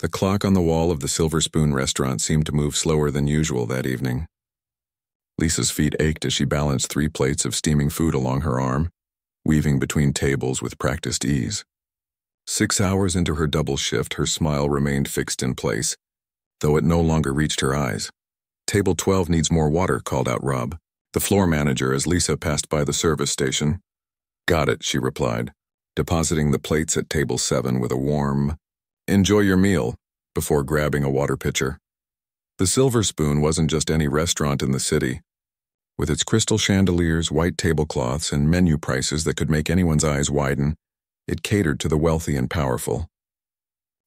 The clock on the wall of the Silver Spoon restaurant seemed to move slower than usual that evening. Lisa's feet ached as she balanced 3 plates of steaming food along her arm, weaving between tables with practiced ease. 6 hours into her double shift, her smile remained fixed in place, though it no longer reached her eyes. "Table 12 needs more water," called out Rob, the floor manager, as Lisa passed by the service station. "Got it," she replied, depositing the plates at table 7 with a warm, "Enjoy your meal," before grabbing a water pitcher. The Silver Spoon wasn't just any restaurant in the city. With its crystal chandeliers, white tablecloths, and menu prices that could make anyone's eyes widen, it catered to the wealthy and powerful.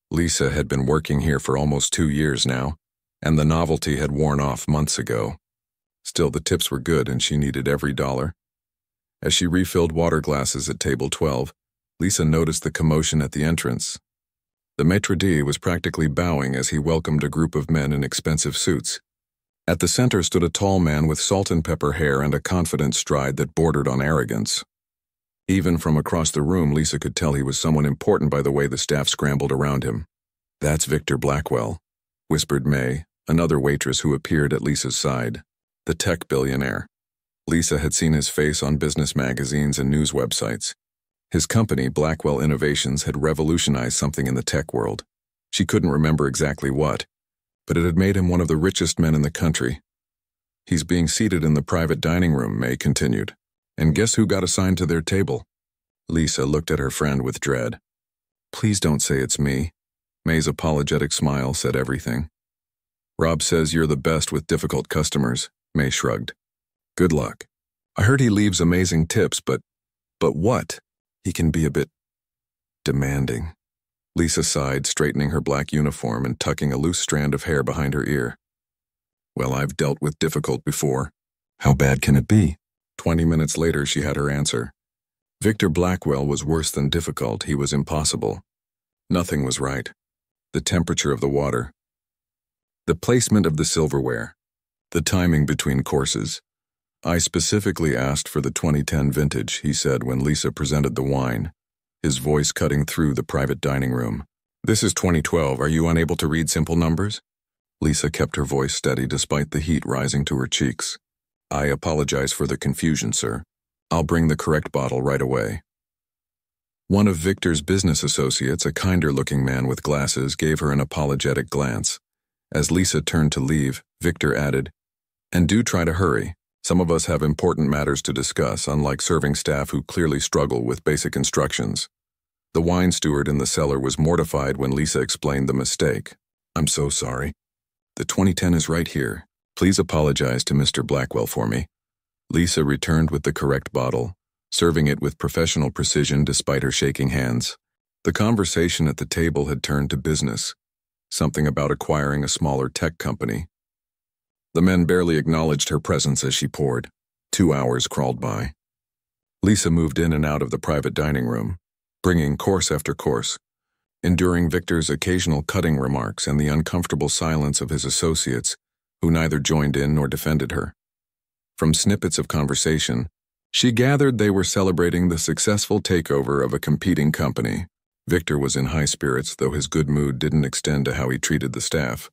Lisa had been working here for almost 2 years now, and the novelty had worn off months ago. Still, the tips were good and she needed every dollar. As she refilled water glasses at table 12, Lisa noticed the commotion at the entrance. The maitre d' was practically bowing as he welcomed a group of men in expensive suits. At the center stood a tall man with salt and pepper hair and a confident stride that bordered on arrogance. Even from across the room, Lisa could tell he was someone important by the way the staff scrambled around him. "That's Victor Blackwell," whispered May, another waitress who appeared at Lisa's side. "The tech billionaire." Lisa had seen his face on business magazines and news websites. His company, Blackwell Innovations, had revolutionized something in the tech world. She couldn't remember exactly what, but it had made him one of the richest men in the country. "He's being seated in the private dining room," May continued. "And guess who got assigned to their table?" Lisa looked at her friend with dread. "Please don't say it's me." May's apologetic smile said everything. "Rob says you're the best with difficult customers," May shrugged. "Good luck. I heard he leaves amazing tips, but what? He can be a bit demanding." Lisa sighed, straightening her black uniform and tucking a loose strand of hair behind her ear. "Well, I've dealt with difficult before. How bad can it be?" 20 minutes later, she had her answer. Victor Blackwell was worse than difficult. He was impossible. Nothing was right. The temperature of the water, the placement of the silverware, the timing between courses. "I specifically asked for the 2010 vintage," he said when Lisa presented the wine, his voice cutting through the private dining room. "This is 2012. Are you unable to read simple numbers?" Lisa kept her voice steady despite the heat rising to her cheeks. "I apologize for the confusion, sir. I'll bring the correct bottle right away." One of Victor's business associates, a kinder-looking man with glasses, gave her an apologetic glance. As Lisa turned to leave, Victor added, "And do try to hurry. Some of us have important matters to discuss, unlike serving staff who clearly struggle with basic instructions." The wine steward in the cellar was mortified when Lisa explained the mistake. "I'm so sorry. The 2010 is right here. Please apologize to Mr. Blackwell for me." Lisa returned with the correct bottle, serving it with professional precision despite her shaking hands. The conversation at the table had turned to business, something about acquiring a smaller tech company. The men barely acknowledged her presence as she poured. 2 hours crawled by. Lisa moved in and out of the private dining room, bringing course after course, enduring Victor's occasional cutting remarks and the uncomfortable silence of his associates, who neither joined in nor defended her. From snippets of conversation, she gathered they were celebrating the successful takeover of a competing company. Victor was in high spirits, though his good mood didn't extend to how he treated the staff.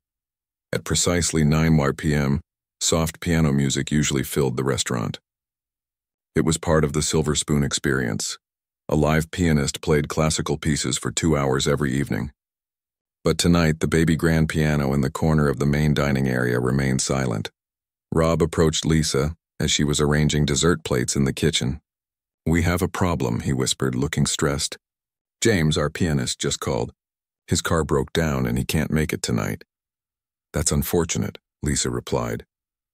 At precisely 9 p.m., soft piano music usually filled the restaurant. It was part of the Silver Spoon experience. A live pianist played classical pieces for 2 hours every evening. But tonight, the baby grand piano in the corner of the main dining area remained silent. Rob approached Lisa as she was arranging dessert plates in the kitchen. "We have a problem," he whispered, looking stressed. "James, our pianist, just called. His car broke down and he can't make it tonight." "That's unfortunate," Lisa replied,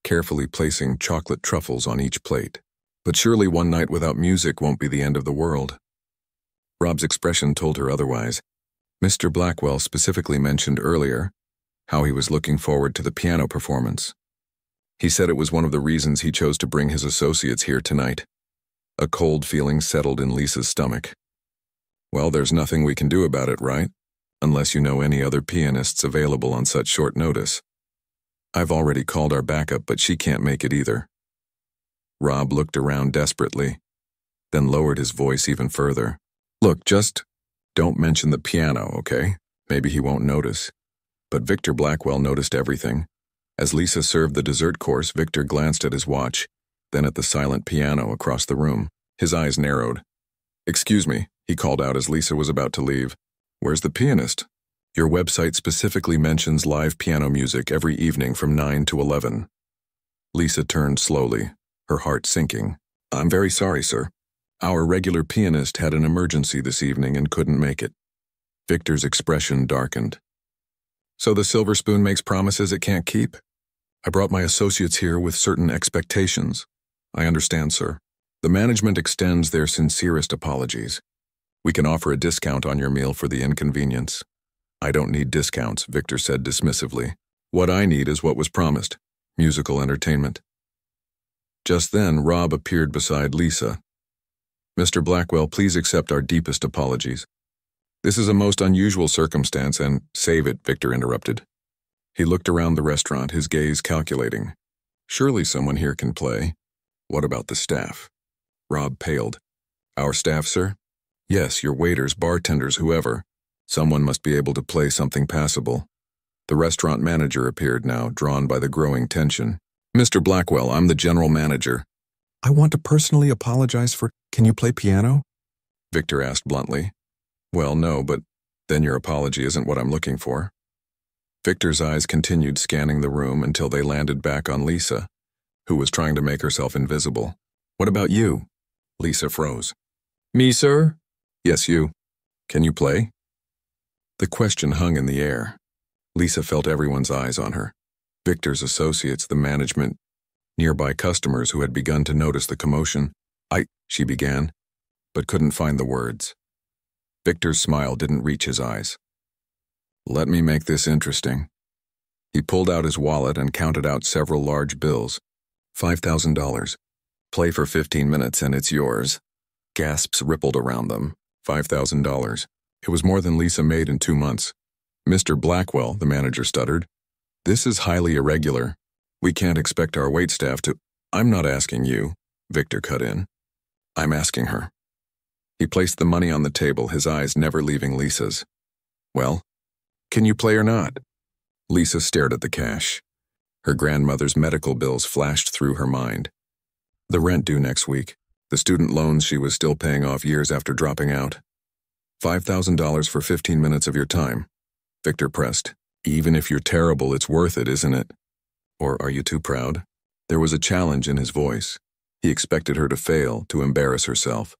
carefully placing chocolate truffles on each plate. "But surely one night without music won't be the end of the world." Rob's expression told her otherwise. Mr. Blackwell specifically mentioned earlier how he was looking forward to the piano performance. He said it was one of the reasons he chose to bring his associates here tonight. A cold feeling settled in Lisa's stomach. "Well, there's nothing we can do about it, right? Unless you know any other pianists available on such short notice." "I've already called our backup, but she can't make it either." Rob looked around desperately, then lowered his voice even further. "Look, just don't mention the piano, okay? Maybe he won't notice. But Victor Blackwell noticed everything. As Lisa served the dessert course, Victor glanced at his watch, then at the silent piano across the room. His eyes narrowed. "Excuse me," he called out as Lisa was about to leave. "Where's the pianist? Your website specifically mentions live piano music every evening from 9 to 11. Lisa turned slowly, her heart sinking. "I'm very sorry, sir. Our regular pianist had an emergency this evening and couldn't make it." Victor's expression darkened. "So the Silver Spoon makes promises it can't keep? I brought my associates here with certain expectations." "I understand, sir. The management extends their sincerest apologies. We can offer a discount on your meal for the inconvenience." "I don't need discounts," Victor said dismissively. "What I need is what was promised, musical entertainment." Just then, Rob appeared beside Lisa. "Mr. Blackwell, please accept our deepest apologies. This is a most unusual circumstance and—" "Save it," Victor interrupted. He looked around the restaurant, his gaze calculating. "Surely someone here can play. What about the staff?" Rob paled. "Our staff, sir?" "Yes, your waiters, bartenders, whoever. Someone must be able to play something passable." The restaurant manager appeared now, drawn by the growing tension. "Mr. Blackwell, I'm the general manager." "I want to personally apologize for—" "Can you play piano?" Victor asked bluntly. "Well, no, but then your apology isn't what I'm looking for." Victor's eyes continued scanning the room until they landed back on Lisa, who was trying to make herself invisible. "What about you?" Lisa froze. "Me, sir?" "Yes, you. Can you play?" The question hung in the air. Lisa felt everyone's eyes on her. Victor's associates, the management, nearby customers who had begun to notice the commotion. She began, but couldn't find the words. Victor's smile didn't reach his eyes. "Let me make this interesting." He pulled out his wallet and counted out several large bills. $5,000. "Play for 15 minutes and it's yours." Gasps rippled around them. $5,000. It was more than Lisa made in 2 months. "Mr. Blackwell," the manager stuttered. "This is highly irregular. We can't expect our waitstaff to—" "I'm not asking you," Victor cut in. "I'm asking her." He placed the money on the table, his eyes never leaving Lisa's. "Well, can you play or not?" Lisa stared at the cash. Her grandmother's medical bills flashed through her mind. The rent due next week, the student loans she was still paying off years after dropping out. $5,000 for 15 minutes of your time. Victor pressed. "Even if you're terrible, it's worth it, isn't it? Or are you too proud?" There was a challenge in his voice. He expected her to fail, to embarrass herself.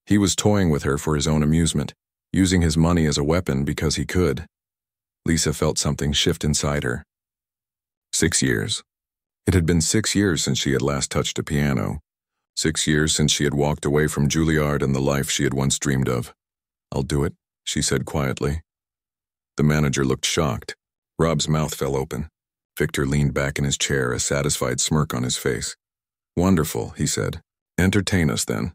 He was toying with her for his own amusement, using his money as a weapon because he could. Lisa felt something shift inside her. 6 years. It had been 6 years since she had last touched a piano. 6 years since she had walked away from Juilliard and the life she had once dreamed of. "I'll do it," she said quietly. The manager looked shocked. Rob's mouth fell open. Victor leaned back in his chair, a satisfied smirk on his face. "Wonderful," he said. "Entertain us, then."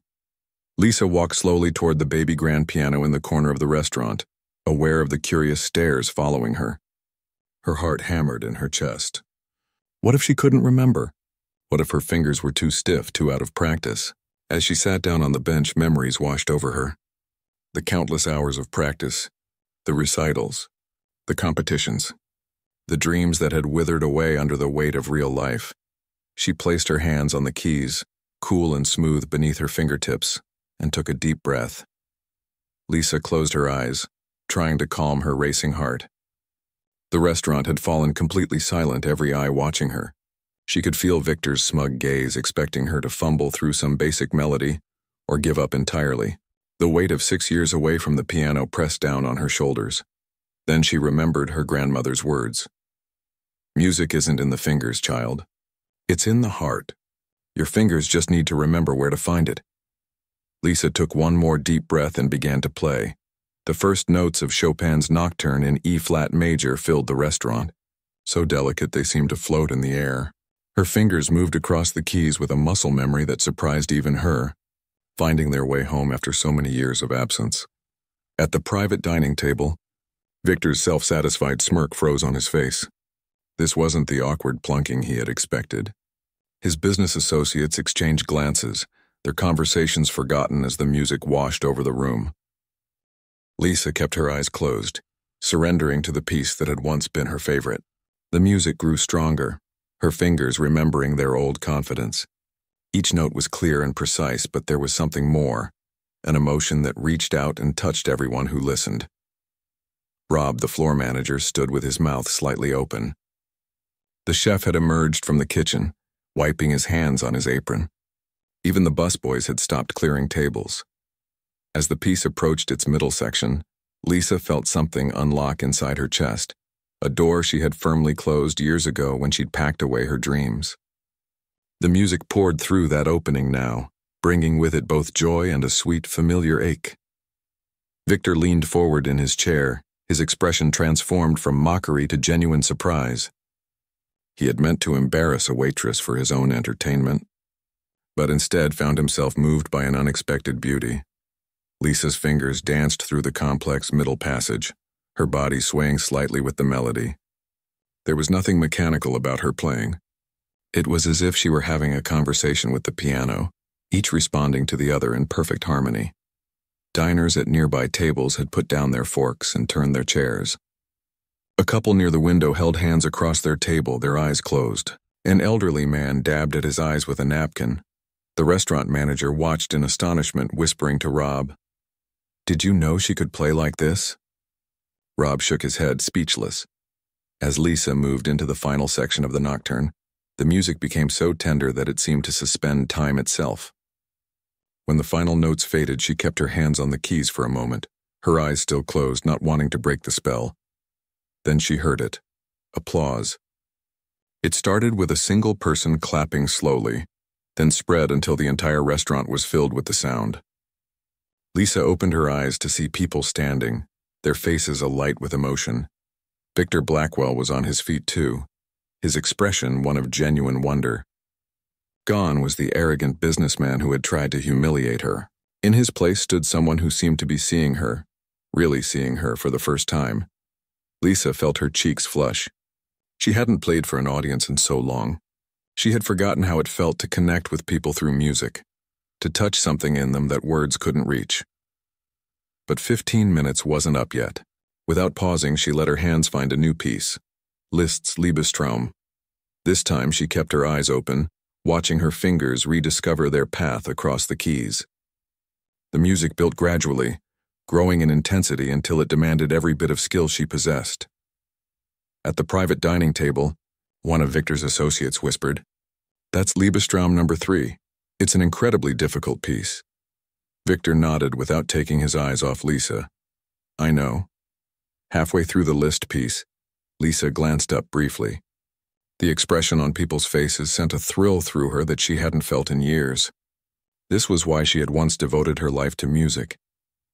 Lisa walked slowly toward the baby grand piano in the corner of the restaurant, aware of the curious stares following her. Her heart hammered in her chest. What if she couldn't remember? What if her fingers were too stiff, too out of practice? As she sat down on the bench, memories washed over her. The countless hours of practice, the recitals, the competitions, the dreams that had withered away under the weight of real life. She placed her hands on the keys, cool and smooth beneath her fingertips, and took a deep breath. Lisa closed her eyes, trying to calm her racing heart. The restaurant had fallen completely silent, every eye watching her. She could feel Victor's smug gaze, expecting her to fumble through some basic melody or give up entirely. The weight of 6 years away from the piano pressed down on her shoulders. Then she remembered her grandmother's words. "Music isn't in the fingers, child. It's in the heart. Your fingers just need to remember where to find it." Lisa took one more deep breath and began to play. The first notes of Chopin's Nocturne in E-flat major filled the restaurant. So delicate they seemed to float in the air. Her fingers moved across the keys with a muscle memory that surprised even her, finding their way home after so many years of absence. At the private dining table, Victor's self-satisfied smirk froze on his face. This wasn't the awkward plunking he had expected. His business associates exchanged glances, their conversations forgotten as the music washed over the room. Lisa kept her eyes closed, surrendering to the piece that had once been her favorite. The music grew stronger, her fingers remembering their old confidence. Each note was clear and precise, but there was something more, an emotion that reached out and touched everyone who listened. Rob, the floor manager, stood with his mouth slightly open. The chef had emerged from the kitchen, wiping his hands on his apron. Even the busboys had stopped clearing tables. As the piece approached its middle section, Lisa felt something unlock inside her chest, a door she had firmly closed years ago when she'd packed away her dreams. The music poured through that opening now, bringing with it both joy and a sweet, familiar ache. Victor leaned forward in his chair, his expression transformed from mockery to genuine surprise. He had meant to embarrass a waitress for his own entertainment, but instead found himself moved by an unexpected beauty. Lisa's fingers danced through the complex middle passage, her body swaying slightly with the melody. There was nothing mechanical about her playing. It was as if she were having a conversation with the piano, each responding to the other in perfect harmony. Diners at nearby tables had put down their forks and turned their chairs. A couple near the window held hands across their table, their eyes closed. An elderly man dabbed at his eyes with a napkin. The restaurant manager watched in astonishment, whispering to Rob, "Did you know she could play like this?" Rob shook his head, speechless. As Lisa moved into the final section of the nocturne, the music became so tender that it seemed to suspend time itself. When the final notes faded, she kept her hands on the keys for a moment, her eyes still closed, not wanting to break the spell. Then she heard it. Applause. It started with a single person clapping slowly, then spread until the entire restaurant was filled with the sound. Lisa opened her eyes to see people standing, their faces alight with emotion. Victor Blackwell was on his feet too, his expression one of genuine wonder. Gone was the arrogant businessman who had tried to humiliate her. In his place stood someone who seemed to be seeing her, really seeing her for the first time. Lisa felt her cheeks flush. She hadn't played for an audience in so long. She had forgotten how it felt to connect with people through music, to touch something in them that words couldn't reach. But 15 minutes wasn't up yet. Without pausing, she let her hands find a new piece, Liszt's Liebestraum. This time she kept her eyes open, watching her fingers rediscover their path across the keys. The music built gradually, growing in intensity until it demanded every bit of skill she possessed. At the private dining table, one of Victor's associates whispered, "That's Liebestraum number 3. It's an incredibly difficult piece." Victor nodded without taking his eyes off Lisa. "I know." Halfway through the Liszt piece, Lisa glanced up briefly. The expression on people's faces sent a thrill through her that she hadn't felt in years. This was why she had once devoted her life to music,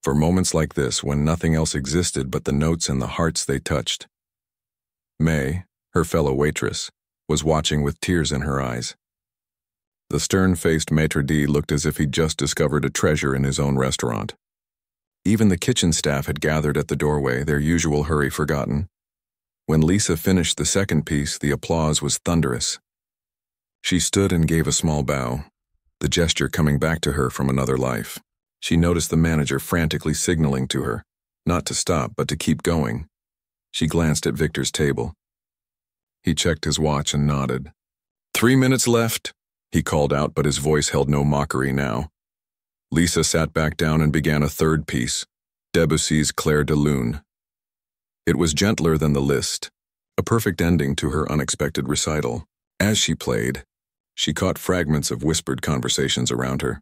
for moments like this when nothing else existed but the notes and the hearts they touched. May, her fellow waitress, was watching with tears in her eyes. The stern-faced maitre d' looked as if he'd just discovered a treasure in his own restaurant. Even the kitchen staff had gathered at the doorway, their usual hurry forgotten. When Lisa finished the second piece, the applause was thunderous. She stood and gave a small bow, the gesture coming back to her from another life. She noticed the manager frantically signaling to her, not to stop but to keep going. She glanced at Victor's table. He checked his watch and nodded. 3 minutes left, he called out, but his voice held no mockery now. Lisa sat back down and began a third piece, Debussy's Clair de Lune. It was gentler than the Liszt, a perfect ending to her unexpected recital. As she played, she caught fragments of whispered conversations around her.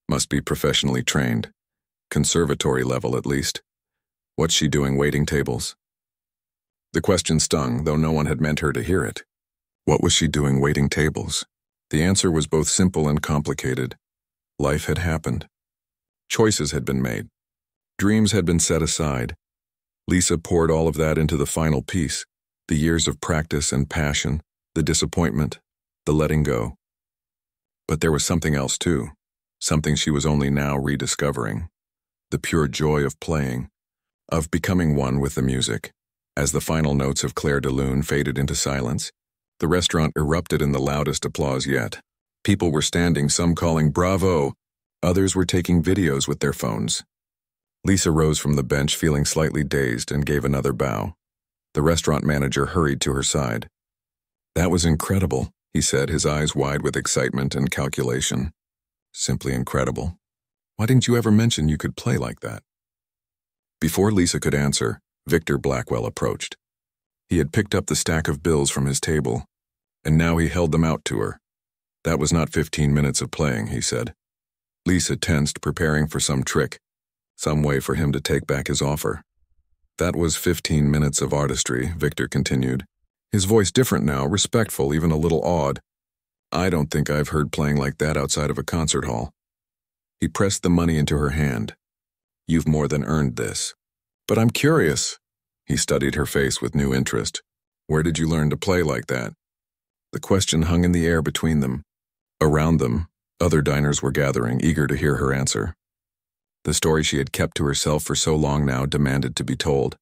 Must be professionally trained. Conservatory level, at least. What's she doing waiting tables? The question stung, though no one had meant her to hear it. What was she doing waiting tables? The answer was both simple and complicated. Life had happened. Choices had been made. Dreams had been set aside. Lisa poured all of that into the final piece, the years of practice and passion, the disappointment, the letting go. But there was something else too, something she was only now rediscovering. The pure joy of playing, of becoming one with the music. As the final notes of Clair de Lune faded into silence, the restaurant erupted in the loudest applause yet. People were standing, some calling bravo, others were taking videos with their phones. Lisa rose from the bench feeling slightly dazed and gave another bow. The restaurant manager hurried to her side. "That was incredible," he said, his eyes wide with excitement and calculation. "Simply incredible. Why didn't you ever mention you could play like that?" Before Lisa could answer, Victor Blackwell approached. He had picked up the stack of bills from his table, and now he held them out to her. "That was not 15 minutes of playing," he said. Lisa tensed, preparing for some trick, some way for him to take back his offer. "That was 15 minutes of artistry," Victor continued, his voice different now, respectful, even a little awed. "I don't think I've heard playing like that outside of a concert hall." He pressed the money into her hand. "You've more than earned this." "But I'm curious." He studied her face with new interest. "Where did you learn to play like that?" The question hung in the air between them. Around them, other diners were gathering, eager to hear her answer. The story she had kept to herself for so long now demanded to be told.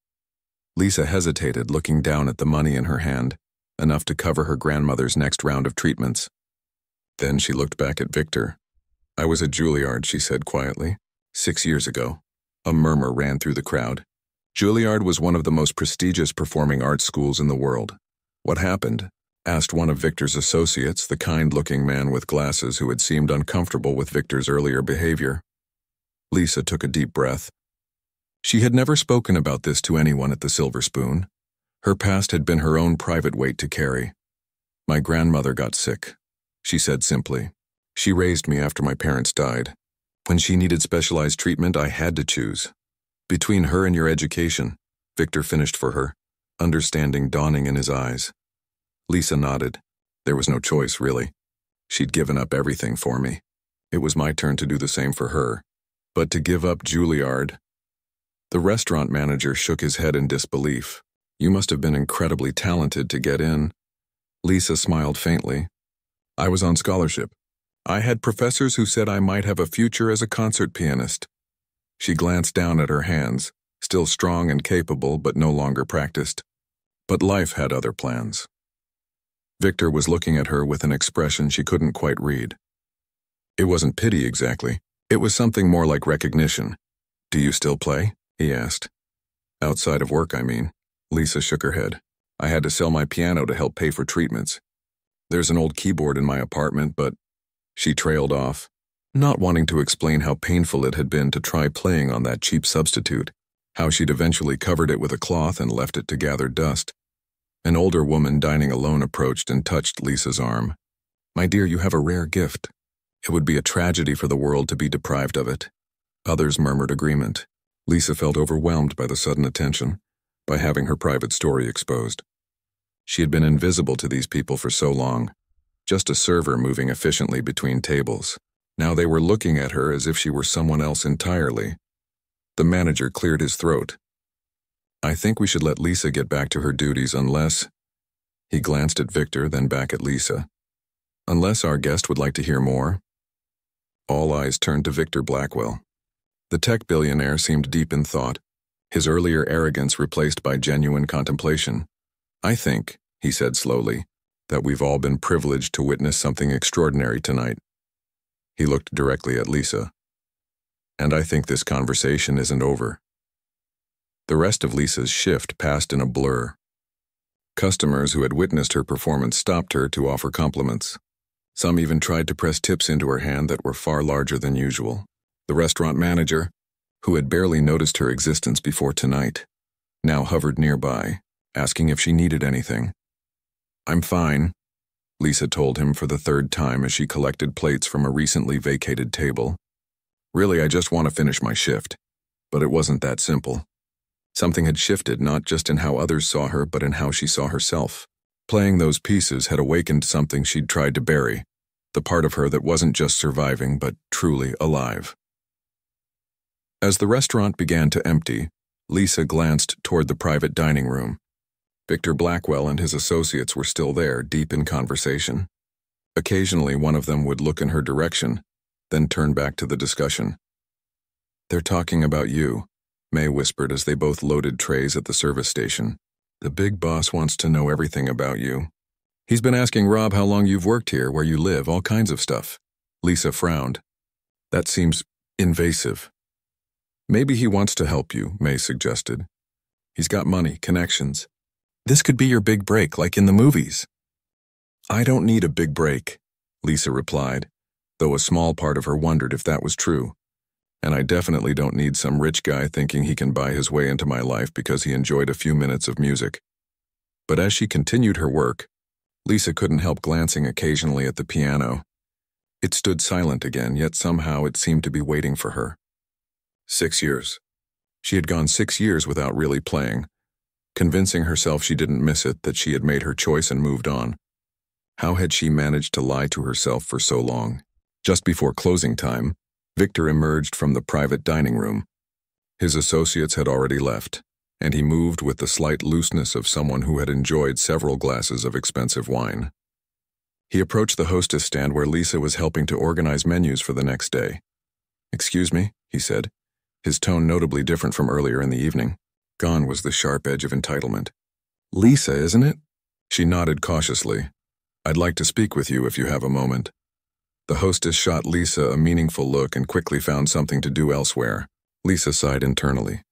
Lisa hesitated, looking down at the money in her hand, enough to cover her grandmother's next round of treatments. Then she looked back at Victor. "I was at Juilliard," she said quietly. 6 years ago." A murmur ran through the crowd. Juilliard was one of the most prestigious performing arts schools in the world. "What happened?" asked one of Victor's associates, the kind-looking man with glasses who had seemed uncomfortable with Victor's earlier behavior. Lisa took a deep breath. She had never spoken about this to anyone at the Silver Spoon. Her past had been her own private weight to carry. "My grandmother got sick," she said simply. "She raised me after my parents died. When she needed specialized treatment, I had to choose. Between her and your education," Victor finished for her, understanding dawning in his eyes. Lisa nodded. There was no choice, really. She'd given up everything for me. It was my turn to do the same for her. But to give up Juilliard... The restaurant manager shook his head in disbelief. "You must have been incredibly talented to get in." Lisa smiled faintly. "I was on scholarship. I had professors who said I might have a future as a concert pianist." She glanced down at her hands, still strong and capable but no longer practiced. But life had other plans. Victor was looking at her with an expression she couldn't quite read. It wasn't pity exactly. It was something more like recognition. "Do you still play?" he asked. "Outside of work, I mean." Lisa shook her head. "I had to sell my piano to help pay for treatments. There's an old keyboard in my apartment, but..." She trailed off, not wanting to explain how painful it had been to try playing on that cheap substitute, how she'd eventually covered it with a cloth and left it to gather dust. An older woman dining alone approached and touched Lisa's arm. "My dear, you have a rare gift. It would be a tragedy for the world to be deprived of it." Others murmured agreement. Lisa felt overwhelmed by the sudden attention, by having her private story exposed. She had been invisible to these people for so long, just a server moving efficiently between tables. Now they were looking at her as if she were someone else entirely. The manager cleared his throat. "I think we should let Lisa get back to her duties unless..." He glanced at Victor, then back at Lisa. "Unless our guest would like to hear more." All eyes turned to Victor Blackwell. The tech billionaire seemed deep in thought, his earlier arrogance replaced by genuine contemplation. "I think," he said slowly, "that we've all been privileged to witness something extraordinary tonight." He looked directly at Lisa. "And I think this conversation isn't over." The rest of Lisa's shift passed in a blur. Customers who had witnessed her performance stopped her to offer compliments. Some even tried to press tips into her hand that were far larger than usual. The restaurant manager, who had barely noticed her existence before tonight, now hovered nearby, asking if she needed anything. "I'm fine," Lisa told him for the third time as she collected plates from a recently vacated table. "Really, I just want to finish my shift." But it wasn't that simple. Something had shifted, not just in how others saw her, but in how she saw herself. Playing those pieces had awakened something she'd tried to bury, the part of her that wasn't just surviving, but truly alive. As the restaurant began to empty, Lisa glanced toward the private dining room. Victor Blackwell and his associates were still there, deep in conversation. Occasionally, one of them would look in her direction, then turn back to the discussion. "They're talking about you," May whispered as they both loaded trays at the service station. "The big boss wants to know everything about you. He's been asking Rob how long you've worked here, where you live, all kinds of stuff." Lisa frowned. "That seems invasive." Maybe he wants to help you, May suggested. He's got money, connections. This could be your big break, like in the movies. I don't need a big break, Lisa replied, though a small part of her wondered if that was true. And I definitely don't need some rich guy thinking he can buy his way into my life because he enjoyed a few minutes of music. But as she continued her work, Lisa couldn't help glancing occasionally at the piano. It stood silent again, yet somehow it seemed to be waiting for her. 6 years. She had gone 6 years without really playing, convincing herself she didn't miss it, that she had made her choice and moved on. How had she managed to lie to herself for so long? Just before closing time, Victor emerged from the private dining room. His associates had already left, and he moved with the slight looseness of someone who had enjoyed several glasses of expensive wine. He approached the hostess stand where Lisa was helping to organize menus for the next day. "Excuse me," he said, his tone notably different from earlier in the evening. Gone was the sharp edge of entitlement. "Lisa, isn't it?" She nodded cautiously. "I'd like to speak with you if you have a moment." The hostess shot Lisa a meaningful look and quickly found something to do elsewhere. Lisa sighed internally.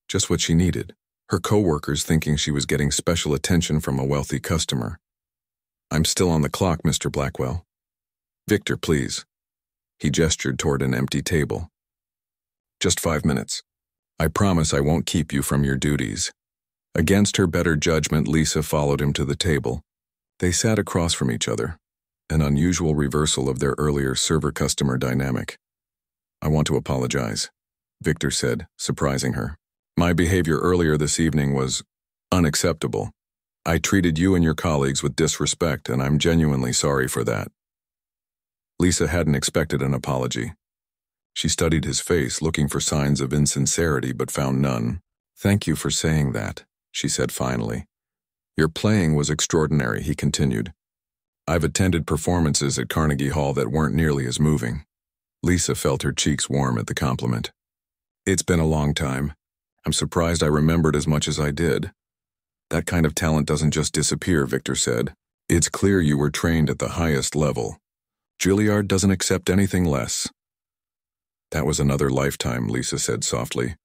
Just what she needed. Her co-workers thinking she was getting special attention from a wealthy customer. "I'm still on the clock, Mr. Blackwell." "Victor, please." He gestured toward an empty table. "Just 5 minutes. I promise I won't keep you from your duties." Against her better judgment, Lisa followed him to the table. They sat across from each other, an unusual reversal of their earlier server-customer dynamic. "I want to apologize," Victor said, surprising her. "My behavior earlier this evening was unacceptable. I treated you and your colleagues with disrespect, and I'm genuinely sorry for that." Lisa hadn't expected an apology. She studied his face, looking for signs of insincerity, but found none. "Thank you for saying that," she said finally. "Your playing was extraordinary," he continued. "I've attended performances at Carnegie Hall that weren't nearly as moving." Lisa felt her cheeks warm at the compliment. "It's been a long time. I'm surprised I remembered as much as I did." "That kind of talent doesn't just disappear," Victor said. "It's clear you were trained at the highest level. Juilliard doesn't accept anything less." "That was another lifetime," Lisa said softly.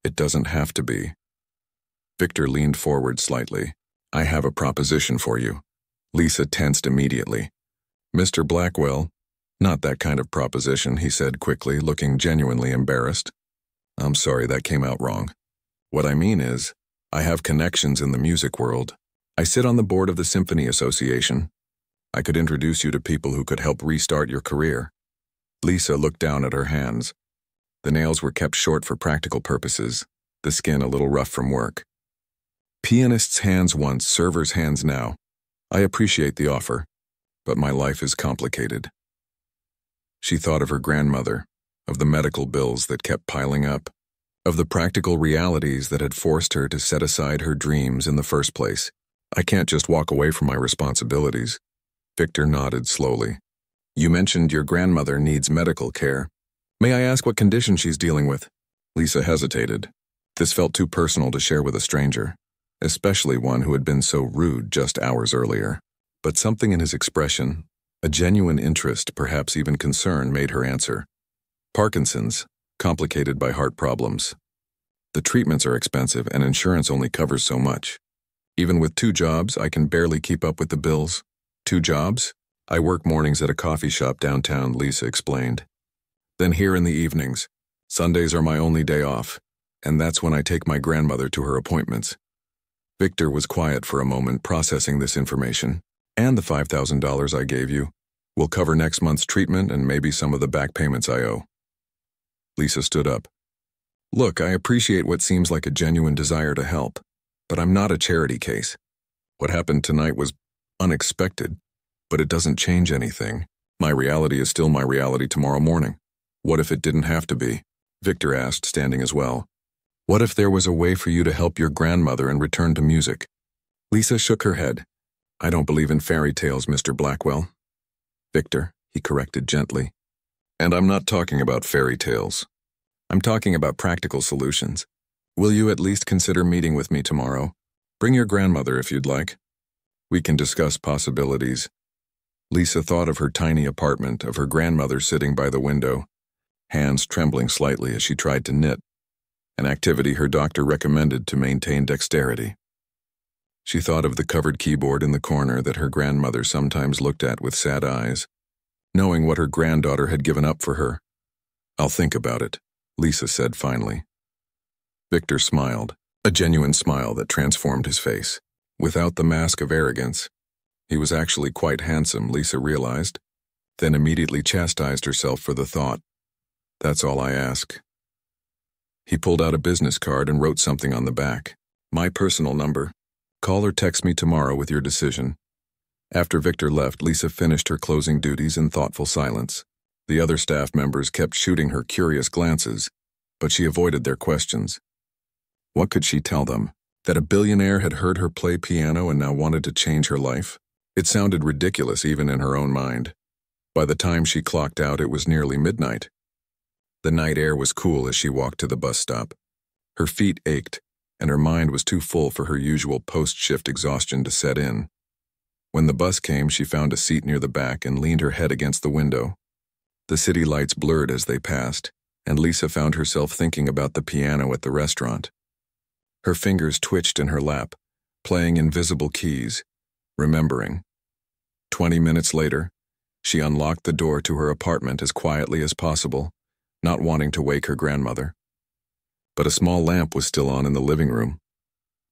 "It doesn't have to be." Victor leaned forward slightly. "I have a proposition for you." Lisa tensed immediately. "Mr. Blackwell, not that kind of proposition," he said quickly, looking genuinely embarrassed. "I'm sorry, that came out wrong. What I mean is, I have connections in the music world. I sit on the board of the Symphony Association. I could introduce you to people who could help restart your career." Lisa looked down at her hands. The nails were kept short for practical purposes, the skin a little rough from work. "Pianist's hands once, server's hands now. I appreciate the offer, but my life is complicated." She thought of her grandmother, of the medical bills that kept piling up, of the practical realities that had forced her to set aside her dreams in the first place. "I can't just walk away from my responsibilities." Victor nodded slowly. "You mentioned your grandmother needs medical care. May I ask what condition she's dealing with?" Lisa hesitated. This felt too personal to share with a stranger, especially one who had been so rude just hours earlier. But something in his expression, a genuine interest, perhaps even concern, made her answer. "Parkinson's, complicated by heart problems. The treatments are expensive and insurance only covers so much. Even with 2 jobs, I can barely keep up with the bills." "2 jobs? I work mornings at a coffee shop downtown," Lisa explained. "Then here in the evenings. Sundays are my only day off, and that's when I take my grandmother to her appointments." Victor was quiet for a moment, processing this information. "And the $5,000 I gave you will cover next month's treatment and maybe some of the back payments I owe." Lisa stood up. "Look, I appreciate what seems like a genuine desire to help, but I'm not a charity case. What happened tonight was unexpected, but it doesn't change anything. My reality is still my reality tomorrow morning. What if it didn't have to be?" Victor asked, standing as well. "What if there was a way for you to help your grandmother and return to music?" Lisa shook her head. "I don't believe in fairy tales, Mr. Blackwell." "Victor," he corrected gently. "And I'm not talking about fairy tales. I'm talking about practical solutions. Will you at least consider meeting with me tomorrow? Bring your grandmother if you'd like. We can discuss possibilities." Lisa thought of her tiny apartment, of her grandmother sitting by the window, hands trembling slightly as she tried to knit. an activity her doctor recommended to maintain dexterity. She thought of the covered keyboard in the corner that her grandmother sometimes looked at with sad eyes, knowing what her granddaughter had given up for her. "I'll think about it," Lisa said finally. Victor smiled, a genuine smile that transformed his face. Without the mask of arrogance, he was actually quite handsome, Lisa realized, then immediately chastised herself for the thought. "That's all I ask." He pulled out a business card and wrote something on the back. "My personal number. Call or text me tomorrow with your decision." After Victor left, Lisa finished her closing duties in thoughtful silence. The other staff members kept shooting her curious glances, but she avoided their questions. What could she tell them? That a billionaire had heard her play piano and now wanted to change her life? It sounded ridiculous even in her own mind. By the time she clocked out, it was nearly midnight. The night air was cool as she walked to the bus stop. Her feet ached, and her mind was too full for her usual post-shift exhaustion to set in. When the bus came, she found a seat near the back and leaned her head against the window. The city lights blurred as they passed, and Lisa found herself thinking about the piano at the restaurant. Her fingers twitched in her lap, playing invisible keys, remembering. 20 minutes later, she unlocked the door to her apartment as quietly as possible, not wanting to wake her grandmother. But a small lamp was still on in the living room.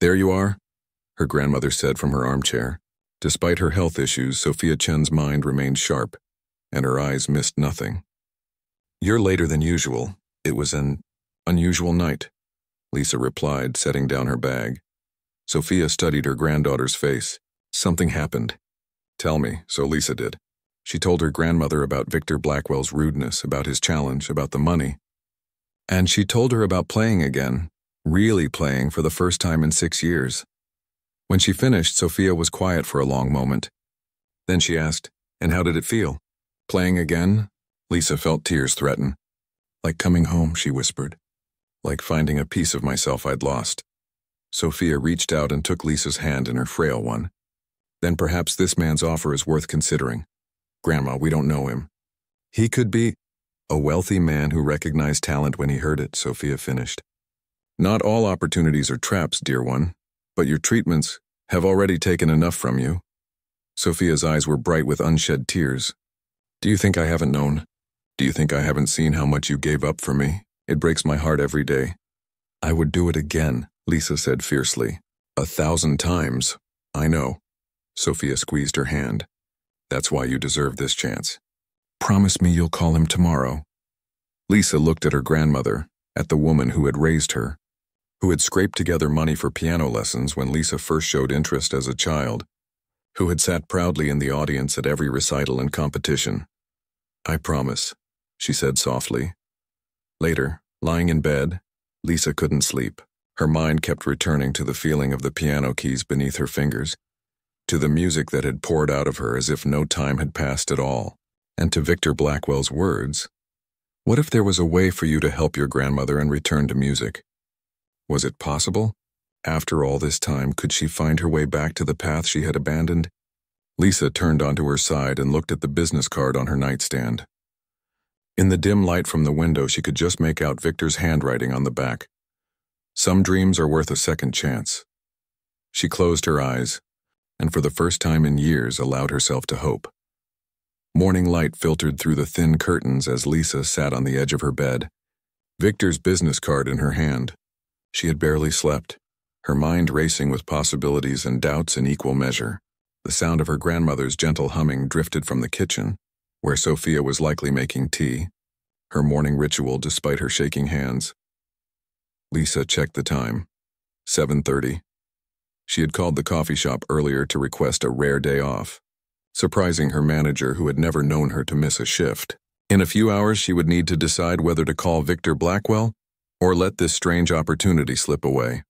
"There you are," her grandmother said from her armchair. Despite her health issues, Sophia Chen's mind remained sharp, and her eyes missed nothing. "You're later than usual. It was an unusual night," Lisa replied, setting down her bag. Sophia studied her granddaughter's face. "Something happened." "Tell me," so Lisa did. She told her grandmother about Victor Blackwell's rudeness, about his challenge, about the money. And she told her about playing again, really playing for the first time in 6 years. When she finished, Sophia was quiet for a long moment. Then she asked, "And how did it feel? Playing again?" Lisa felt tears threaten. "Like coming home," she whispered. "Like finding a piece of myself I'd lost." Sophia reached out and took Lisa's hand in her frail one. "Then perhaps this man's offer is worth considering. Grandma, we don't know him. He could be a wealthy man who recognized talent when he heard it," Sophia finished. "Not all opportunities are traps, dear one, but your treatments have already taken enough from you." Sophia's eyes were bright with unshed tears. "Do you think I haven't known? Do you think I haven't seen how much you gave up for me? It breaks my heart every day." "I would do it again," Lisa said fiercely. 1,000 times. I know. Sophia squeezed her hand. "That's why you deserve this chance. Promise me you'll call him tomorrow." Lisa looked at her grandmother, at the woman who had raised her, who had scraped together money for piano lessons when Lisa first showed interest as a child, who had sat proudly in the audience at every recital and competition. "I promise," she said softly. Later, lying in bed, Lisa couldn't sleep. Her mind kept returning to the feeling of the piano keys beneath her fingers, to the music that had poured out of her as if no time had passed at all, and to Victor Blackwell's words. What if there was a way for you to help your grandmother and return to music? Was it possible? After all this time, could she find her way back to the path she had abandoned? Lisa turned onto her side and looked at the business card on her nightstand. In the dim light from the window, she could just make out Victor's handwriting on the back. Some dreams are worth a second chance. She closed her eyes, and for the first time in years allowed herself to hope. Morning light filtered through the thin curtains as Lisa sat on the edge of her bed, Victor's business card in her hand. She had barely slept, her mind racing with possibilities and doubts in equal measure. The sound of her grandmother's gentle humming drifted from the kitchen, where Sophia was likely making tea, her morning ritual despite her shaking hands. Lisa checked the time. 7:30. She had called the coffee shop earlier to request a rare day off, surprising her manager who had never known her to miss a shift. In a few hours, she would need to decide whether to call Victor Blackwell or let this strange opportunity slip away.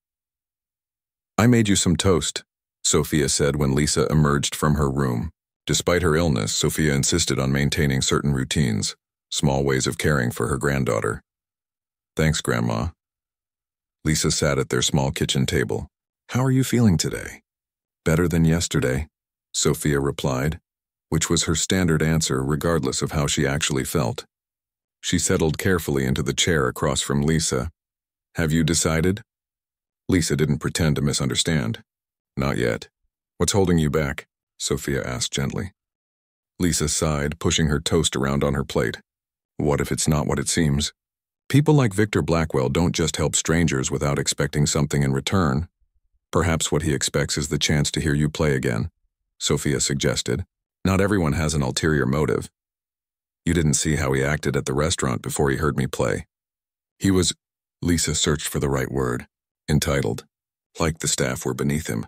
"I made you some toast," Sophia said when Lisa emerged from her room. Despite her illness, Sophia insisted on maintaining certain routines, small ways of caring for her granddaughter. "Thanks, Grandma." Lisa sat at their small kitchen table. "How are you feeling today?" "Better than yesterday," Sophia replied, which was her standard answer regardless of how she actually felt. She settled carefully into the chair across from Lisa, Have you decided? Lisa didn't pretend to misunderstand. Not yet. What's holding you back? Sophia asked gently. Lisa sighed, pushing her toast around on her plate. What if it's not what it seems? People like Victor Blackwell don't just help strangers without expecting something in return. Perhaps what he expects is the chance to hear you play again, Sophia suggested. Not everyone has an ulterior motive. You didn't see how he acted at the restaurant before he heard me play. He was, Lisa searched for the right word, entitled, like the staff were beneath him.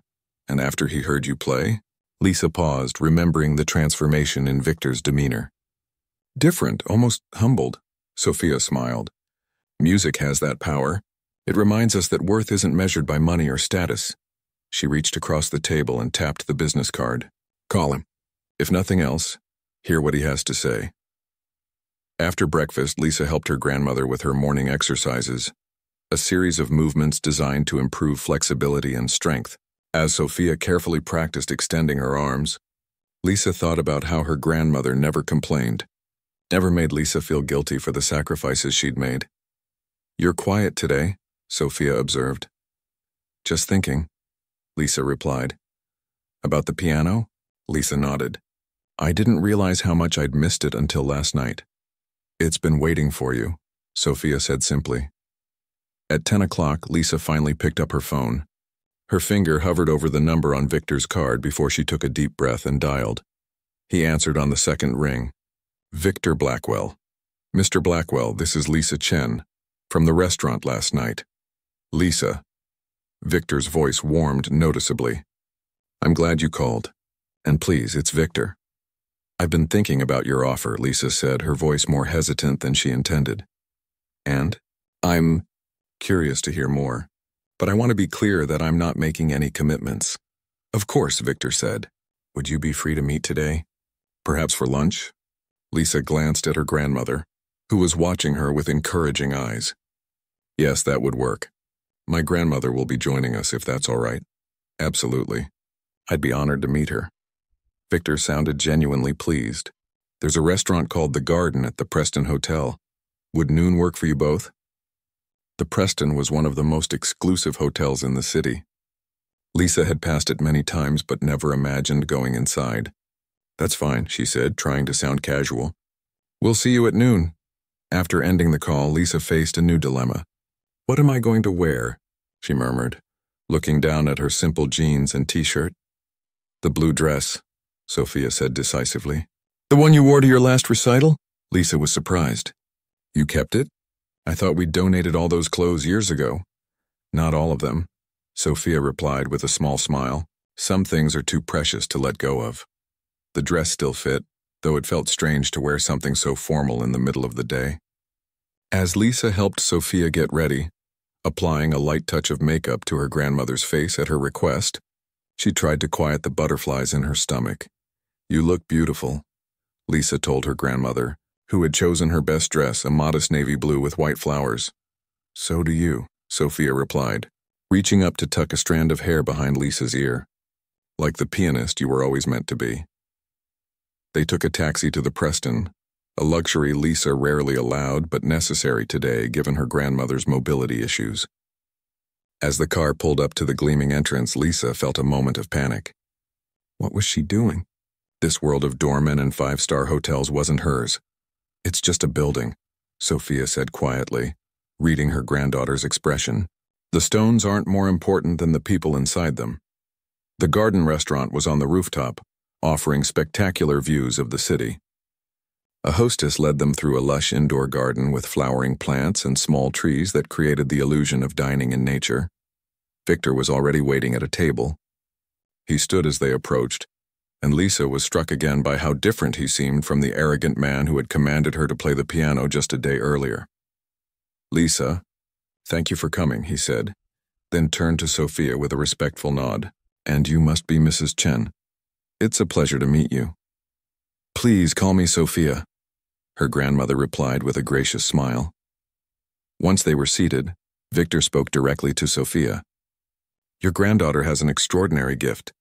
And after he heard you play? Lisa paused, remembering the transformation in Victor's demeanor. Different, almost humbled, Sophia smiled. Music has that power. It reminds us that worth isn't measured by money or status. She reached across the table and tapped the business card. Call him. If nothing else, hear what he has to say. After breakfast, Lisa helped her grandmother with her morning exercises, a series of movements designed to improve flexibility and strength. As Sophia carefully practiced extending her arms, Lisa thought about how her grandmother never complained, never made Lisa feel guilty for the sacrifices she'd made. You're quiet today, Sophia observed. Just thinking, Lisa replied. About the piano? Lisa nodded. I didn't realize how much I'd missed it until last night. It's been waiting for you, Sophia said simply. At 10 o'clock, Lisa finally picked up her phone. Her finger hovered over the number on Victor's card before she took a deep breath and dialed. He answered on the second ring. Victor Blackwell. Mr. Blackwell, this is Lisa Chen, from the restaurant last night. Lisa. Victor's voice warmed noticeably. I'm glad you called. And please, it's Victor. I've been thinking about your offer, Lisa said, her voice more hesitant than she intended. And? I'm curious to hear more. But I want to be clear that I'm not making any commitments. Of course, Victor said. Would you be free to meet today? Perhaps for lunch? Lisa glanced at her grandmother, who was watching her with encouraging eyes. Yes, that would work. My grandmother will be joining us if that's all right. Absolutely. I'd be honored to meet her. Victor sounded genuinely pleased. There's a restaurant called The Garden at the Preston Hotel. Would noon work for you both? The Preston was one of the most exclusive hotels in the city. Lisa had passed it many times but never imagined going inside. That's fine, she said, trying to sound casual. We'll see you at noon. After ending the call, Lisa faced a new dilemma. What am I going to wear? She murmured, looking down at her simple jeans and t-shirt. The blue dress, Sophia said decisively. The one you wore to your last recital? Lisa was surprised. You kept it? I thought we'd donated all those clothes years ago. Not all of them, Sophia replied with a small smile. Some things are too precious to let go of. The dress still fit, though it felt strange to wear something so formal in the middle of the day. As Lisa helped Sophia get ready, applying a light touch of makeup to her grandmother's face at her request, she tried to quiet the butterflies in her stomach. You look beautiful, Lisa told her grandmother, who had chosen her best dress, a modest navy blue with white flowers. So do you, Sophia replied, reaching up to tuck a strand of hair behind Lisa's ear. Like the pianist you were always meant to be. They took a taxi to the Preston, a luxury Lisa rarely allowed but necessary today given her grandmother's mobility issues. As the car pulled up to the gleaming entrance, Lisa felt a moment of panic. What was she doing? This world of doormen and five-star hotels wasn't hers. It's just a building, Sophia said quietly, reading her granddaughter's expression. The stones aren't more important than the people inside them. The Garden restaurant was on the rooftop, offering spectacular views of the city. A hostess led them through a lush indoor garden with flowering plants and small trees that created the illusion of dining in nature. Victor was already waiting at a table. He stood as they approached, and Lisa was struck again by how different he seemed from the arrogant man who had commanded her to play the piano just a day earlier. Lisa, thank you for coming, he said, then turned to Sophia with a respectful nod. And you must be Mrs. Chen. It's a pleasure to meet you. Please call me Sophia, her grandmother replied with a gracious smile. Once they were seated, Victor spoke directly to Sophia. Your granddaughter has an extraordinary gift.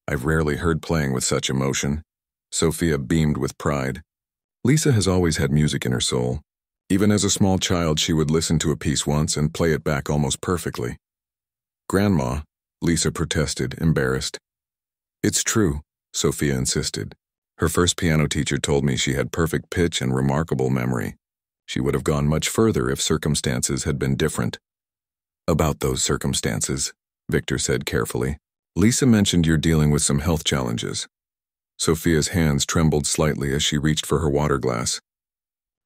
I've rarely heard playing with such emotion. Sophia beamed with pride. Lisa has always had music in her soul. Even as a small child, she would listen to a piece once and play it back almost perfectly. "Grandma," Lisa protested, embarrassed. "It's true," Sophia insisted. "Her first piano teacher told me she had perfect pitch and remarkable memory. She would have gone much further if circumstances had been different." "About those circumstances," Victor said carefully. "Lisa mentioned you're dealing with some health challenges." Sophia's hands trembled slightly as she reached for her water glass.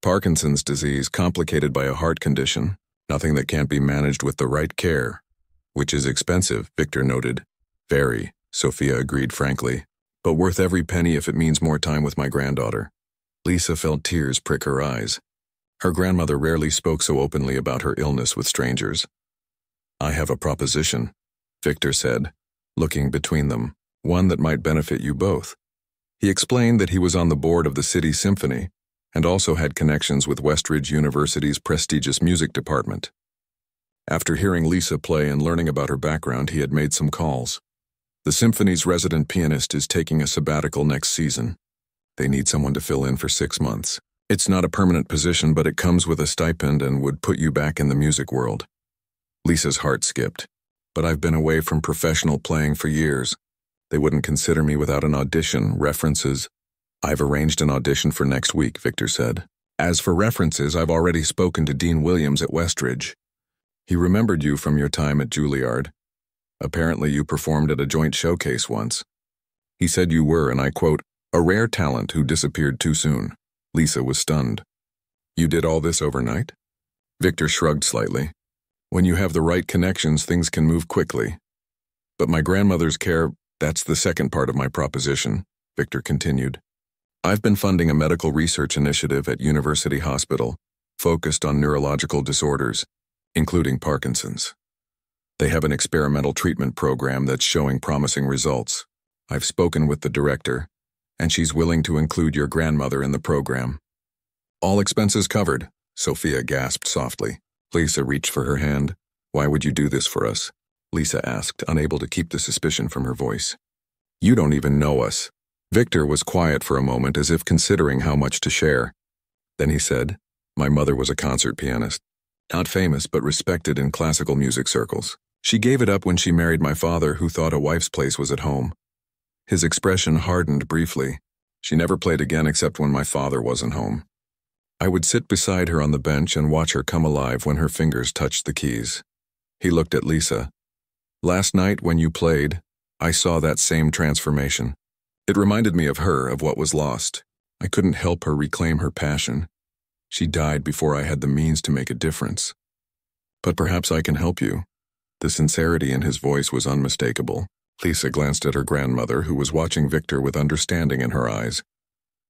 "Parkinson's disease complicated by a heart condition, nothing that can't be managed with the right care." "Which is expensive," Victor noted. "Very," Sophia agreed frankly, "but worth every penny if it means more time with my granddaughter." Lisa felt tears prick her eyes. Her grandmother rarely spoke so openly about her illness with strangers. "I have a proposition," Victor said, looking between them, "one that might benefit you both." He explained that he was on the board of the City Symphony and also had connections with Westridge University's prestigious music department. After hearing Lisa play and learning about her background, he had made some calls. The symphony's resident pianist is taking a sabbatical next season. They need someone to fill in for 6 months. It's not a permanent position, but it comes with a stipend and would put you back in the music world. Lisa's heart skipped. "But I've been away from professional playing for years. They wouldn't consider me without an audition, references." "I've arranged an audition for next week," Victor said. "As for references, I've already spoken to Dean Williams at Westridge. He remembered you from your time at Juilliard. Apparently you performed at a joint showcase once. He said you were, and I quote, a rare talent who disappeared too soon." Lisa was stunned. "You did all this overnight?" Victor shrugged slightly. "When you have the right connections, things can move quickly. But my grandmother's care, that's the second part of my proposition," Victor continued. "I've been funding a medical research initiative at University Hospital, focused on neurological disorders, including Parkinson's. They have an experimental treatment program that's showing promising results. I've spoken with the director, and she's willing to include your grandmother in the program." "All expenses covered," Sophia gasped softly. Lisa reached for her hand. "Why would you do this for us?" Lisa asked, unable to keep the suspicion from her voice. "You don't even know us." Victor was quiet for a moment, as if considering how much to share. Then he said, "My mother was a concert pianist. Not famous, but respected in classical music circles. She gave it up when she married my father, who thought a wife's place was at home." His expression hardened briefly. "She never played again except when my father wasn't home. I would sit beside her on the bench and watch her come alive when her fingers touched the keys." He looked at Lisa. "Last night when you played, I saw that same transformation. It reminded me of her, of what was lost. I couldn't help her reclaim her passion. She died before I had the means to make a difference. But perhaps I can help you." The sincerity in his voice was unmistakable. Lisa glanced at her grandmother, who was watching Victor with understanding in her eyes.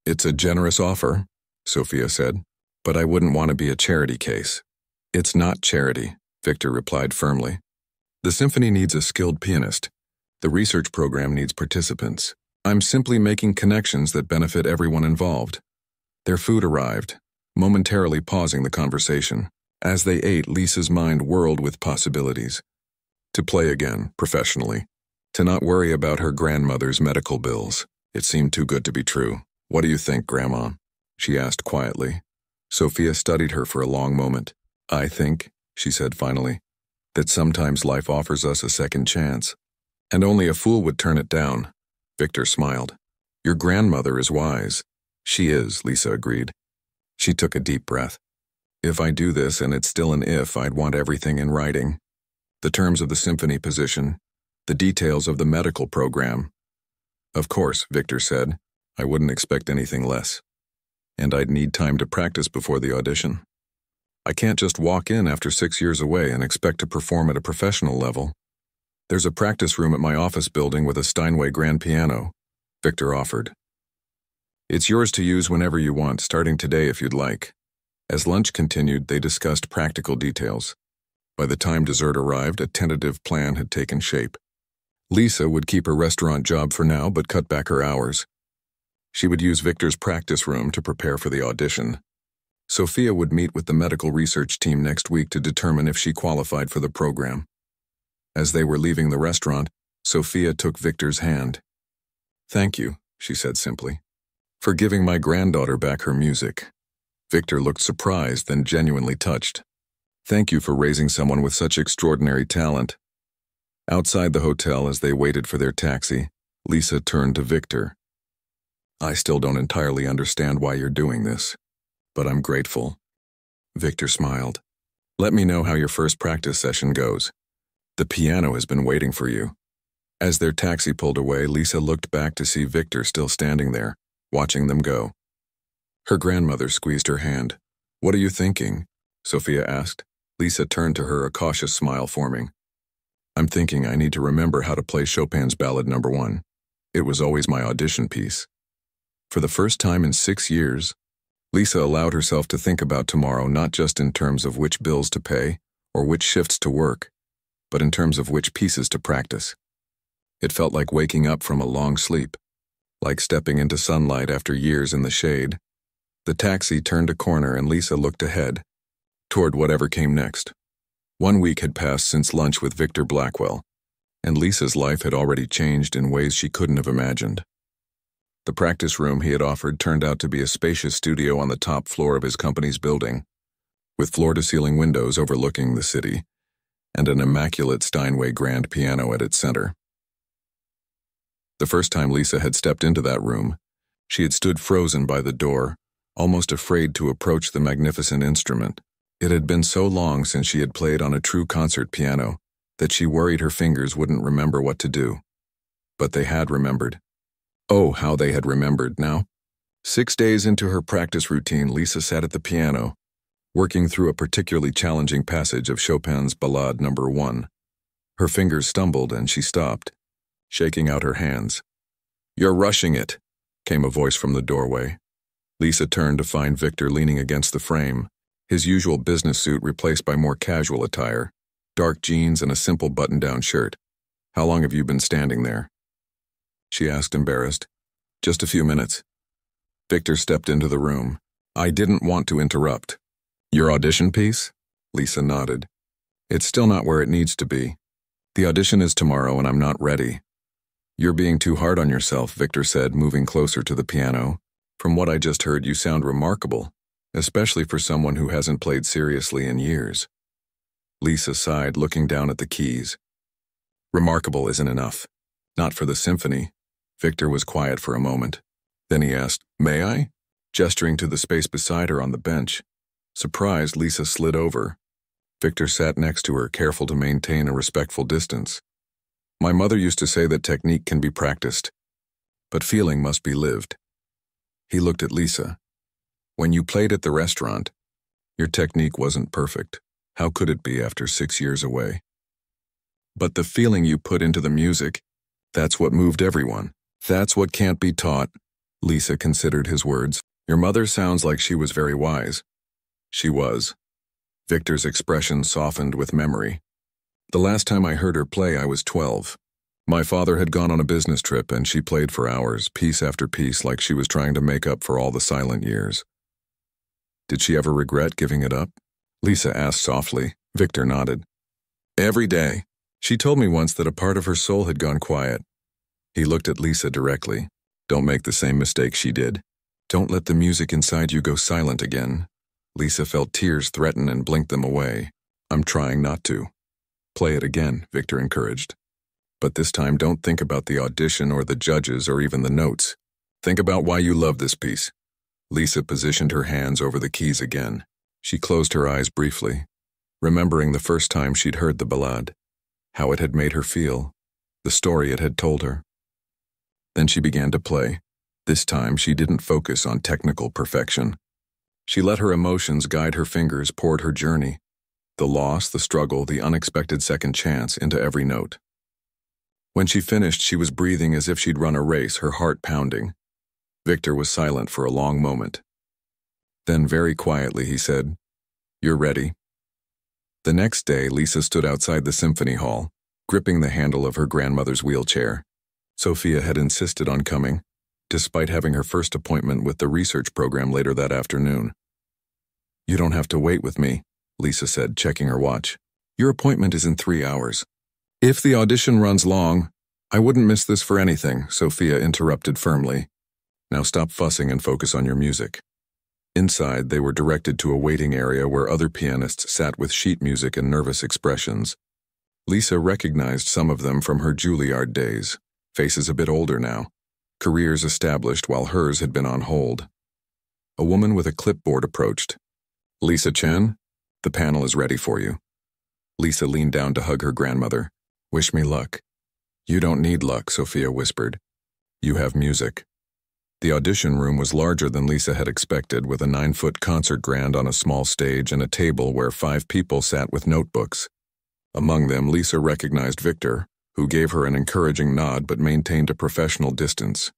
"It's a generous offer," Sophia said, "but I wouldn't want to be a charity case." "It's not charity," Victor replied firmly. "The symphony needs a skilled pianist. The research program needs participants. I'm simply making connections that benefit everyone involved." Their food arrived, momentarily pausing the conversation. As they ate, Lisa's mind whirled with possibilities. To play again, professionally. To not worry about her grandmother's medical bills. It seemed too good to be true. "What do you think, Grandma?" she asked quietly. Sophia studied her for a long moment. "I think," she said finally, "that sometimes life offers us a second chance. And only a fool would turn it down." Victor smiled. "Your grandmother is wise." "She is," Lisa agreed. She took a deep breath. "If I do this, and it's still an if, I'd want everything in writing. The terms of the symphony position, the details of the medical program." "Of course," Victor said. "I wouldn't expect anything less. And I'd need time to practice before the audition. I can't just walk in after 6 years away and expect to perform at a professional level." "There's a practice room at my office building with a Steinway grand piano," Victor offered. "It's yours to use whenever you want, starting today if you'd like." As lunch continued, they discussed practical details. By the time dessert arrived, a tentative plan had taken shape. Lisa would keep her restaurant job for now, but cut back her hours. She would use Victor's practice room to prepare for the audition. Sophia would meet with the medical research team next week to determine if she qualified for the program. As they were leaving the restaurant, Sophia took Victor's hand. "Thank you," she said simply, "for giving my granddaughter back her music." Victor looked surprised, then genuinely touched. Thank you for raising someone with such extraordinary talent. Outside the hotel, as they waited for their taxi, Lisa turned to Victor. I still don't entirely understand why you're doing this, but I'm grateful. Victor smiled. Let me know how your first practice session goes. The piano has been waiting for you. As their taxi pulled away, Lisa looked back to see Victor still standing there, watching them go. Her grandmother squeezed her hand. What are you thinking? Sophia asked. Lisa turned to her, a cautious smile forming. I'm thinking I need to remember how to play Chopin's Ballad No. 1. It was always my audition piece. For the first time in 6 years, Lisa allowed herself to think about tomorrow not just in terms of which bills to pay or which shifts to work, but in terms of which pieces to practice. It felt like waking up from a long sleep, like stepping into sunlight after years in the shade. The taxi turned a corner and Lisa looked ahead, toward whatever came next. 1 week had passed since lunch with Victor Blackwell, and Lisa's life had already changed in ways she couldn't have imagined. The practice room he had offered turned out to be a spacious studio on the top floor of his company's building, with floor-to-ceiling windows overlooking the city, and an immaculate Steinway grand piano at its center. The first time Lisa had stepped into that room, she had stood frozen by the door, almost afraid to approach the magnificent instrument. It had been so long since she had played on a true concert piano that she worried her fingers wouldn't remember what to do. But they had remembered. Oh, how they had remembered now. 6 days into her practice routine, Lisa sat at the piano, working through a particularly challenging passage of Chopin's Ballade No. 1. Her fingers stumbled and she stopped, shaking out her hands. You're rushing it, came a voice from the doorway. Lisa turned to find Victor leaning against the frame, his usual business suit replaced by more casual attire, dark jeans and a simple button-down shirt. How long have you been standing there? She asked, embarrassed. Just a few minutes. Victor stepped into the room. I didn't want to interrupt. Your audition piece? Lisa nodded. It's still not where it needs to be. The audition is tomorrow and I'm not ready. You're being too hard on yourself, Victor said, moving closer to the piano. From what I just heard, you sound remarkable, especially for someone who hasn't played seriously in years. Lisa sighed, looking down at the keys. Remarkable isn't enough. Not for the symphony. Victor was quiet for a moment. Then he asked, May I? Gesturing to the space beside her on the bench. Surprised, Lisa slid over. Victor sat next to her, careful to maintain a respectful distance. My mother used to say that technique can be practiced, but feeling must be lived. He looked at Lisa. When you played at the restaurant, your technique wasn't perfect. How could it be after 6 years away? But the feeling you put into the music, that's what moved everyone. That's what can't be taught. Lisa considered his words. Your mother sounds like she was very wise. She was. Victor's expression softened with memory. The last time I heard her play, I was 12. My father had gone on a business trip and she played for hours, piece after piece, like she was trying to make up for all the silent years. Did she ever regret giving it up? Lisa asked softly. Victor nodded. Every day. She told me once that a part of her soul had gone quiet. He looked at Lisa directly. Don't make the same mistake she did. Don't let the music inside you go silent again. Lisa felt tears threaten and blinked them away. I'm trying not to. Play it again, Victor encouraged. But this time don't think about the audition or the judges or even the notes. Think about why you love this piece. Lisa positioned her hands over the keys again. She closed her eyes briefly, remembering the first time she'd heard the ballade, how it had made her feel, the story it had told her. Then she began to play. This time she didn't focus on technical perfection. She let her emotions guide her fingers, poured her journey, the loss, the struggle, the unexpected second chance into every note. When she finished, she was breathing as if she'd run a race, her heart pounding. Victor was silent for a long moment. Then very quietly he said, You're ready. The next day, Lisa stood outside the symphony hall, gripping the handle of her grandmother's wheelchair. Sophia had insisted on coming, despite having her first appointment with the research program later that afternoon. You don't have to wait with me, Lisa said, checking her watch. Your appointment is in 3 hours. If the audition runs long, I wouldn't miss this for anything, Sophia interrupted firmly. Now stop fussing and focus on your music. Inside, they were directed to a waiting area where other pianists sat with sheet music and nervous expressions. Lisa recognized some of them from her Juilliard days, faces a bit older now, careers established while hers had been on hold. A woman with a clipboard approached. "Lisa Chen, the panel is ready for you." Lisa leaned down to hug her grandmother. "Wish me luck." "You don't need luck," Sophia whispered. "You have music." The audition room was larger than Lisa had expected, with a 9-foot concert grand on a small stage and a table where 5 people sat with notebooks. Among them, Lisa recognized Victor, who gave her an encouraging nod but maintained a professional distance.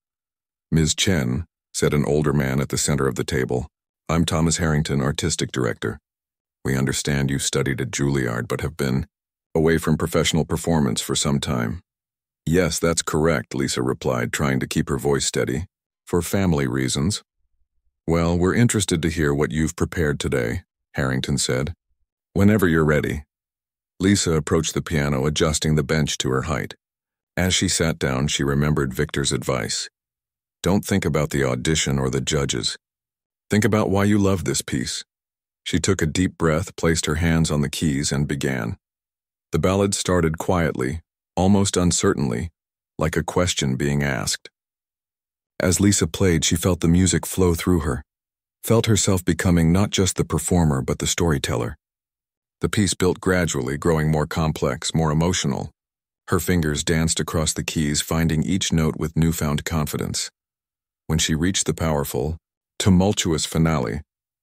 "Ms. Chen," said an older man at the center of the table, "I'm Thomas Harrington, artistic director. We understand you studied at Juilliard but have been away from professional performance for some time." "Yes, that's correct," Lisa replied, trying to keep her voice steady. "For family reasons." "Well, we're interested to hear what you've prepared today," Harrington said. "Whenever you're ready." Lisa approached the piano, adjusting the bench to her height. As she sat down, she remembered Victor's advice. "Don't think about the audition or the judges. Think about why you love this piece." She took a deep breath, placed her hands on the keys, and began. The ballad started quietly, almost uncertainly, like a question being asked. As Lisa played, she felt the music flow through her, felt herself becoming not just the performer but the storyteller. The piece built gradually, growing more complex, more emotional. Her fingers danced across the keys, finding each note with newfound confidence. When she reached the powerful, tumultuous finale,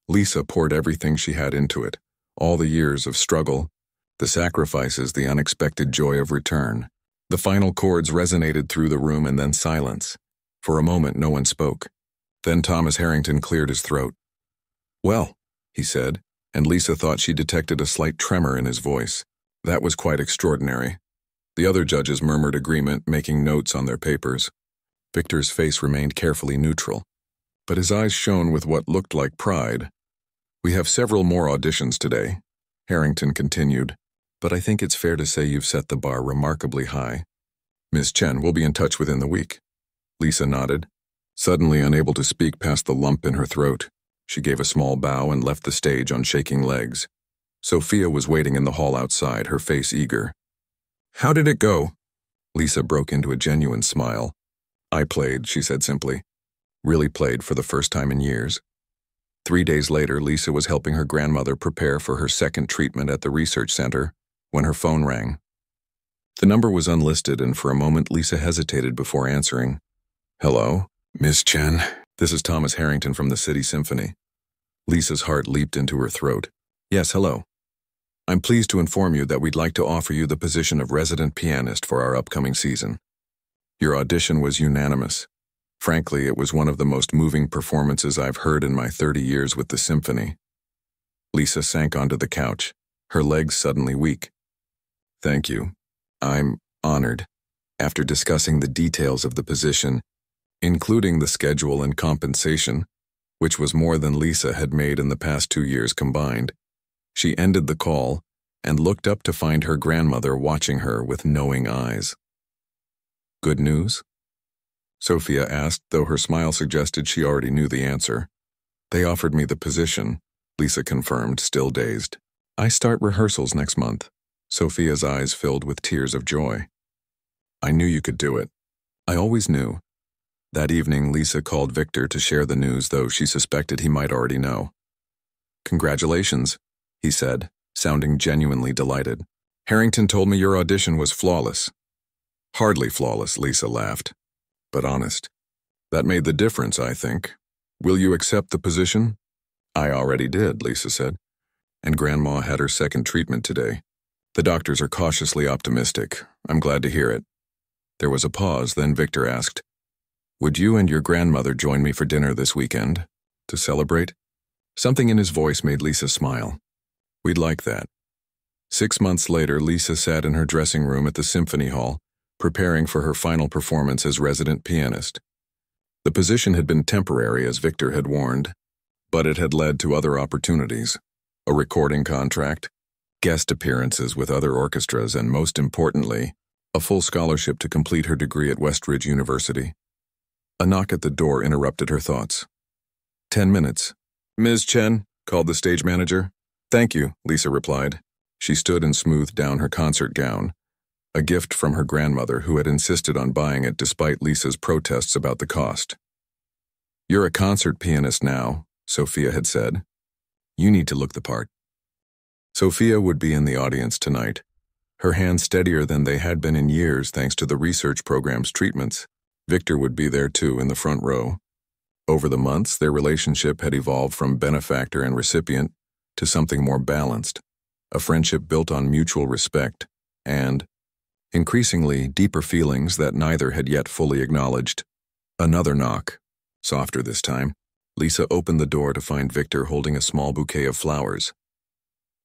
Lisa poured everything she had into it, all the years of struggle, the sacrifices, the unexpected joy of return. The final chords resonated through the room, and then silence. For a moment, no one spoke. Then Thomas Harrington cleared his throat. "Well," he said, and Lisa thought she detected a slight tremor in his voice. "That was quite extraordinary." The other judges murmured agreement, making notes on their papers. Victor's face remained carefully neutral, but his eyes shone with what looked like pride. "We have several more auditions today," Harrington continued, "but I think it's fair to say you've set the bar remarkably high. Ms. Chen will be in touch within the week." Lisa nodded. Suddenly unable to speak past the lump in her throat, she gave a small bow and left the stage on shaking legs. Sophia was waiting in the hall outside, her face eager. "How did it go?" Lisa broke into a genuine smile. "I played," she said simply. "Really played for the first time in years." 3 days later, Lisa was helping her grandmother prepare for her second treatment at the research center when her phone rang. The number was unlisted, and for a moment Lisa hesitated before answering. "Hello, Miss Chen. This is Thomas Harrington from the City Symphony." Lisa's heart leaped into her throat. "Yes, hello. I'm pleased to inform you that we'd like to offer you the position of resident pianist for our upcoming season. Your audition was unanimous. Frankly, it was one of the most moving performances I've heard in my 30 years with the symphony." Lisa sank onto the couch, her legs suddenly weak. "Thank you. I'm honored." After discussing the details of the position, including the schedule and compensation, which was more than Lisa had made in the past 2 years combined, she ended the call and looked up to find her grandmother watching her with knowing eyes. "Good news?" Sophia asked, though her smile suggested she already knew the answer. "They offered me the position," Lisa confirmed, still dazed. "I start rehearsals next month." Sophia's eyes filled with tears of joy. "I knew you could do it. I always knew." That evening, Lisa called Victor to share the news, though she suspected he might already know. "Congratulations," he said, sounding genuinely delighted. "Harrington told me your audition was flawless." "Hardly flawless," Lisa laughed, "but honest. That made the difference, I think. Will you accept the position?" "I already did," Lisa said. "And Grandma had her second treatment today. The doctors are cautiously optimistic. I'm glad to hear it." There was a pause, then Victor asked, "Would you and your grandmother join me for dinner this weekend? To celebrate?" Something in his voice made Lisa smile. "We'd like that." 6 months later, Lisa sat in her dressing room at the Symphony Hall, preparing for her final performance as resident pianist. The position had been temporary, as Victor had warned, but it had led to other opportunities: a recording contract, guest appearances with other orchestras, and most importantly, a full scholarship to complete her degree at Westridge University. A knock at the door interrupted her thoughts. 10 minutes," Ms. Chen, called the stage manager. Thank you, Lisa replied. She stood and smoothed down her concert gown, a gift from her grandmother who had insisted on buying it despite Lisa's protests about the cost. You're a concert pianist now, Sophia had said. You need to look the part. Sophia would be in the audience tonight, her hands steadier than they had been in years thanks to the research program's treatments. Victor would be there too in the front row. Over the months, their relationship had evolved from benefactor and recipient to something more balanced, a friendship built on mutual respect and, increasingly, deeper feelings that neither had yet fully acknowledged. Another knock, softer this time. Lisa opened the door to find Victor holding a small bouquet of flowers.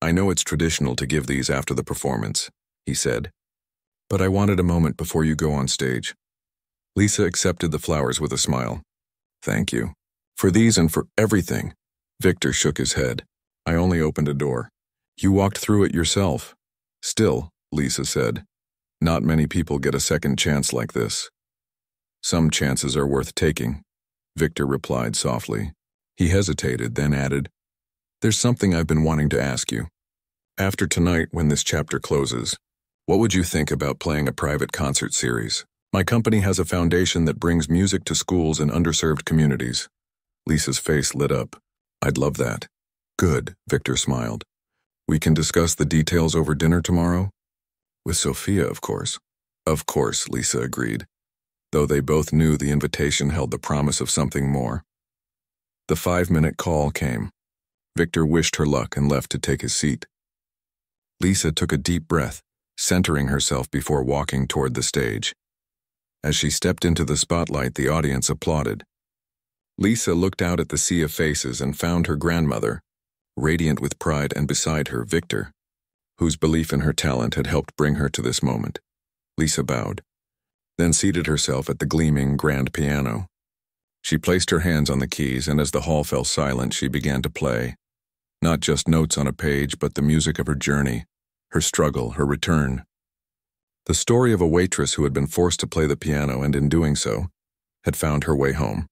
I know it's traditional to give these after the performance, he said, but I wanted a moment before you go on stage. Lisa accepted the flowers with a smile. Thank you. For these and for everything. Victor shook his head. I only opened a door. You walked through it yourself. Still, Lisa said, not many people get a second chance like this. Some chances are worth taking, Victor replied softly. He hesitated, then added, There's something I've been wanting to ask you. After tonight, when this chapter closes, what would you think about playing a private concert series? My company has a foundation that brings music to schools in underserved communities. Lisa's face lit up. I'd love that. Good, Victor smiled. We can discuss the details over dinner tomorrow? With Sophia, of course. Of course, Lisa agreed, though they both knew the invitation held the promise of something more. The 5-minute call came. Victor wished her luck and left to take his seat. Lisa took a deep breath, centering herself before walking toward the stage. As she stepped into the spotlight, the audience applauded. Lisa looked out at the sea of faces and found her grandmother, radiant with pride, and beside her, Victor, whose belief in her talent had helped bring her to this moment. Lisa bowed, then seated herself at the gleaming grand piano. She placed her hands on the keys, and as the hall fell silent, she began to play. Not just notes on a page, but the music of her journey, her struggle, her return. The story of a waitress who had been forced to play the piano and, in doing so, had found her way home.